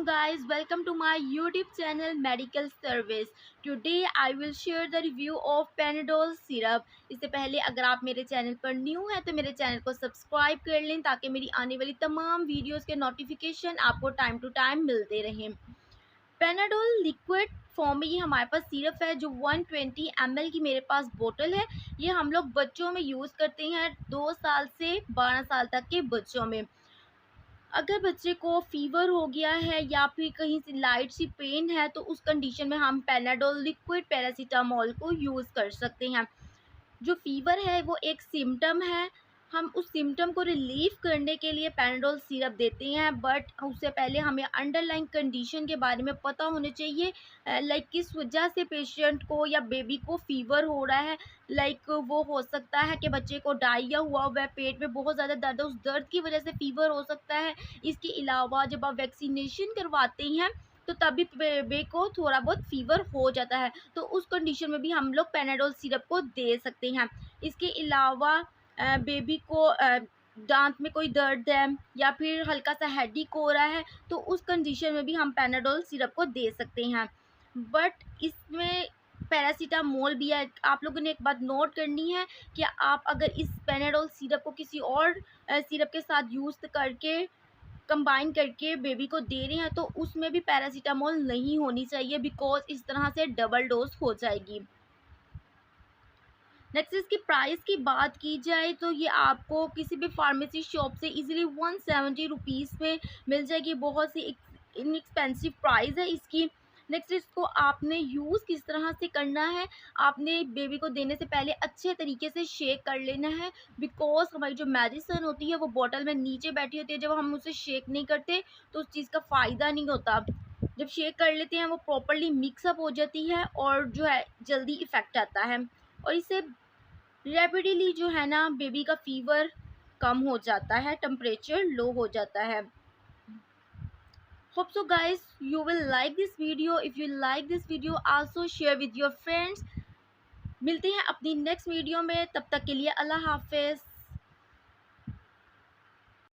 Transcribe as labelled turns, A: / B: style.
A: guys, welcome to my YouTube channel Medical Service. Today I will share the review of Panadol syrup. इससे पहले अगर आप मेरे channel पर न्यू हैं तो मेरे चैनल को सब्सक्राइब कर लें ताकि मेरी आने वाली तमाम वीडियोस के नोटिफिकेशन आपको टाइम टू टाइम मिलते रहें। पेनाडोल लिक्विड फॉर्म में ये हमारे पास सिरप है जो 120 ml की मेरे पास बोतल है। ये हम लोग बच्चों में यूज़ करते हैं 2 साल से 12 साल तक के बच्चों में। अगर बच्चे को फ़ीवर हो गया है या फिर कहीं से लाइट सी पेन है तो उस कंडीशन में हम पेनाडोल लिक्विड पैरासीटामोल को यूज़ कर सकते हैं। जो फ़ीवर है वो एक सिम्पटम है, हम उस सिम्पटम को रिलीव करने के लिए पेनाडोल सिरप देते हैं, बट उससे पहले हमें अंडरलाइंग कंडीशन के बारे में पता होना चाहिए। लाइक किस वजह से पेशेंट को या बेबी को फ़ीवर हो रहा है। लाइक वो हो सकता है कि बच्चे को डायरिया हुआ है, पेट में बहुत ज़्यादा दर्द है, उस दर्द की वजह से फ़ीवर हो सकता है। इसके अलावा जब आप वैक्सीनेशन करवाते हैं तो तभी बेबी को थोड़ा बहुत फ़ीवर हो जाता है, तो उस कंडीशन में भी हम लोग पेनाडोल सिरप को दे सकते हैं। इसके अलावा बेबी को दांत में कोई दर्द है या फिर हल्का सा हेडेक हो रहा है तो उस कंडीशन में भी हम पेनाडोल सिरप को दे सकते हैं। बट इसमें पैरासीटामोल भी है। आप लोगों ने एक बात नोट करनी है कि आप अगर इस पेनाडोल सिरप को किसी और सिरप के साथ यूज़ करके कंबाइन करके बेबी को दे रहे हैं तो उसमें भी पैरासीटामोल नहीं होनी चाहिए, बिकॉज़ इस तरह से डबल डोज़ हो जाएगी। नेक्स्ट इसकी प्राइस की बात की जाए तो ये आपको किसी भी फार्मेसी शॉप से इजीली 170 रुपीज़ में मिल जाएगी। बहुत सी इनएक्सपेंसिव प्राइस है इसकी। नेक्स्ट इसको आपने यूज़ किस तरह से करना है, आपने बेबी को देने से पहले अच्छे तरीके से शेक कर लेना है, बिकॉज़ हमारी जो मेडिसिन होती है वो बॉटल में नीचे बैठी होती है। जब हम उसे शेक नहीं करते तो उस चीज़ का फ़ायदा नहीं होता। जब शेक कर लेते हैं वो प्रॉपर्ली मिक्सअप हो जाती है और जो है जल्दी इफ़ेक्ट आता है, और इससे रैपिडली जो है ना बेबी का फ़ीवर कम हो जाता है, टेम्परेचर लो हो जाता है। Hope so guys you will like this video. If you like this video also share with your friends. मिलते हैं अपनी नेक्स्ट वीडियो में, तब तक के लिए अल्लाह हाफ़िज़।